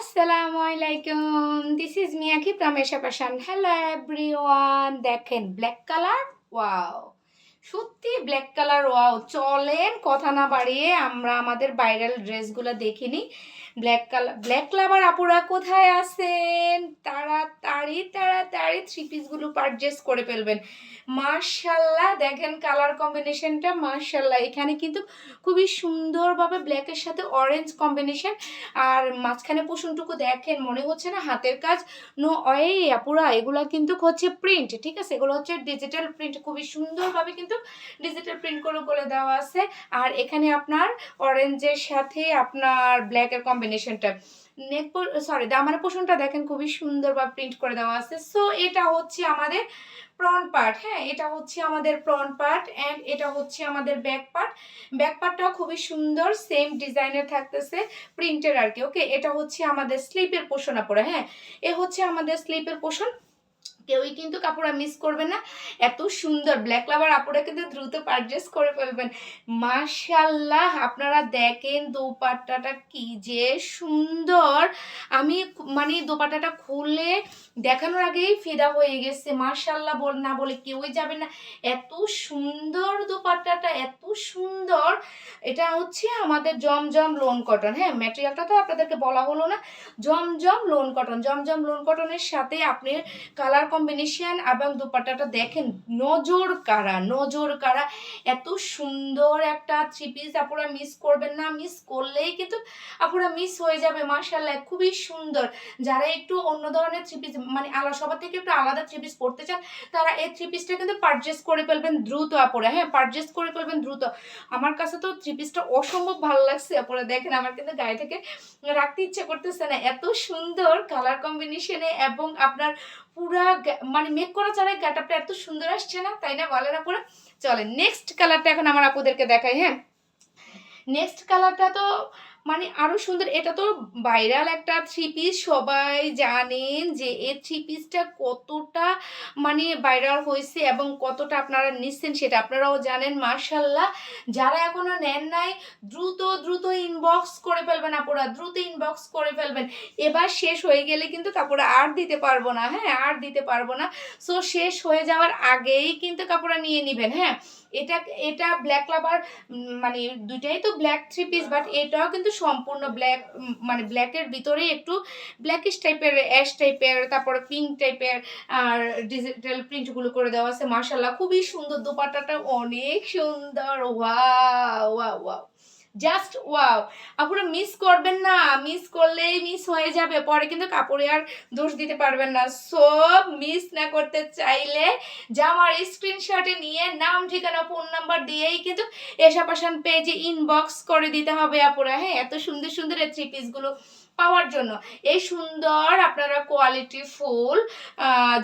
আসসালামু আলাইকুম। This is মিয়াকি from Asia Fashion. Hello everyone. দেখেন ব্ল্যাক কালার, ওয়াও! সত্যি ব্ল্যাক কালার, ওয়াও! চলেন কথা না বাড়িয়ে আমরা আমাদের ভাইরাল ড্রেসগুলো দেখে নিই। ব্ল্যাক লাভার আপুরা কোথায় আছেন? তাড়াতাড়ি থ্রি পিসগুলো পারচেজ করে ফেলবেন। মাশাআল্লাহ, দেখেন কালার কম্বিনেশনটা মাশাআল্লাহ। এখানে কিন্তু খুবই সুন্দরভাবে ব্ল্যাকের সাথে অরেঞ্জ কম্বিনেশন, আর মাঝখানে পোষণটুকু দেখেন, মনে হচ্ছে না হাতের কাজ। নো ওয়ে আপুরা, এগুলো কিন্তু হচ্ছে প্রিন্ট, ঠিক আছে? এগুলো হচ্ছে ডিজিটাল প্রিন্ট, খুবই সুন্দরভাবে কিন্তু ডিজিটাল প্রিন্ট করে দেওয়া আছে। আর এখানে আপনার অরেঞ্জের সাথে আপনার ব্ল্যাকের কম্বিনেশনটা, দামানের পোষণটা দেখেন খুবই সুন্দরভাবে প্রিন্ট করে দেওয়া আছে। সো এটা হচ্ছে আমাদের ফ্রন্ট পার্ট, হ্যাঁ এটা হচ্ছে আমাদের ফ্রন্ট পার্ট অ্যান্ড এটা হচ্ছে আমাদের ব্যাক পার্ট। ব্যাক পার্টটাও খুবই সুন্দর, সেম ডিজাইনের থাকতেছে, প্রিন্টের আর কি। ওকে, এটা হচ্ছে আমাদের স্লিপের পোষণ পরে, হ্যাঁ এ হচ্ছে আমাদের স্লিপের পোষণ। কেউই কিন্তু কাপড়া মিস করবে না, এত সুন্দর ব্ল্যাক লাভার আপুরা কিন্তু দ্রুত পারচেজ করে ফেলবেন। মাশাআল্লাহ, আপনারা দেখেন দোপাট্টাটা কি যে সুন্দর। আমি মানে দোপাট্টাটা খুলে দেখানোর আগেই ফিদা হয়ে গেছে। মাশাআল্লাহ না বলে কেউই যাবে না, এত সুন্দর দোপাট্টাটা, এত সুন্দর। এটা হচ্ছে আমাদের জমজম লোন কটন, হ্যাঁ ম্যাটেরিয়ালটা তো আপনাদেরকে বলা হলো না। জমজম লোন কটন, জমজম লোন কটনের সাথে আপনি কালার কম্বিনেশন এবং দুপাট্টাটা দেখেন, নজর কারা। এত সুন্দর একটা থ্রি পিস আপুরা মিস করবেন না, মিস করলেই কিন্তু আপুরা মিস হয়ে যাবে। মাশাআল্লাহ, খুবই সুন্দর। যারা একটু অন্য ধরনের থ্রি পিস, মানে সবার থেকে একটু আলাদা থ্রি পিস পড়তে চান, তারা এই থ্রি পিসটা কিন্তু পারচেস করে ফেলবেন দ্রুত আপুরা, হ্যাঁ পারচেস করে ফেলবেন দ্রুত। আমার কাছে তো থ্রি পিসটা অসম্ভব ভালো লাগছে আপুরা, দেখেন আমার কিন্তু গায়ে থেকে রাখতে ইচ্ছে করতেছে না, এত সুন্দর কালার কম্বিনেশনে। এবং আপনার পুরা মানে মেক করা ছাড়াই গেটআপটা এত সুন্দর আসছে না, তাই না বলেন আপুরা? চলেন নেক্সট কালারটা এখন আমার আপুদেরকে দেখাই। হ্যাঁ, নেক্সট কালারটা তো মানে আরো সুন্দর। এটা তো ভাইরাল একটা থ্রি পিস, সবাই জানেন যে এই থ্রি পিসটা কতটা মানে ভাইরাল হয়েছে এবং কতটা আপনারা নিচ্ছেন সেটা আপনারাও জানেন। মাশাআল্লাহ, যারা এখনো নেন নাই দ্রুত ইনবক্স করে ফেলবেন আপুরা, দ্রুত ইনবক্স করে ফেলবেন। এবার শেষ হয়ে গেলে কিন্তু কাপড় আর দিতে পারবো না, হ্যাঁ আর দিতে পারবো না। সো শেষ হয়ে যাওয়ার আগেই কিন্তু কাপড় নিয়ে নেবেন। হ্যাঁ, এটা এটা ব্ল্যাক লাভার, মানে দুইটাই তো ব্ল্যাক থ্রি পিস, বাট এটাও কিন্তু সম্পূর্ণ ব্ল্যাক, মানে ব্ল্যাকের ভিতরে একটু ব্ল্যাকিশ টাইপের, অ্যাশ টাইপের, তারপরে পিঙ্ক টাইপের আর ডিজিটাল প্রিন্টগুলো করে দেওয়া আছে। মাশাআল্লাহ, খুবই সুন্দর, দোপাট্টাটা অনেক সুন্দর। Wow wow wow, just wow! আপনারা মিস করবেন না, মিস করলেই মিস হয়ে যাবে, পরে কিন্তু কাপড়ে আর দোষ দিতে পারবেন না। সো মিস না করতে চাইলে জামার স্ক্রিনশটে নিয়ে নাম ঠিকানা ফোন নাম্বার দিয়েই কিন্তু এশা ফ্যাশন পেজে ইনবক্স করে দিতে হবে আপুরা, হ্যাঁ এত সুন্দর সুন্দর এই থ্রি পিসগুলো পাওয়ার জন্য। এই সুন্দর আপনারা কোয়ালিটি ফুল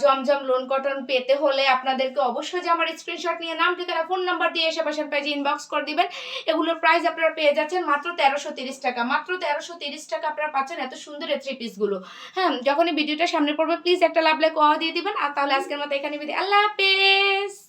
জমজম লোন কটন পেতে হলে আপনাদেরকে অবশ্যই যে আমার স্ক্রিনশট নিয়ে নাম ঠিকানা ফোন নাম্বার দিয়ে এশা ফ্যাশন পেজে ইনবক্স করে দিবেন। এগুলোর প্রাইস আপনারা পেয়ে যাচ্ছেন মাত্র 1330 টাকা, মাত্র 1330 টাকা আপনারা পাচ্ছেন এত সুন্দর এই থ্রি পিসগুলো। হ্যাঁ, যখনই ভিডিওটা সামনে পড়বে প্লিজ একটা লাভ লাইক দিয়ে দিবেন। আর তাহলে আজকের মতো এখানে বিদায়, আল্লাহ হাফেজ।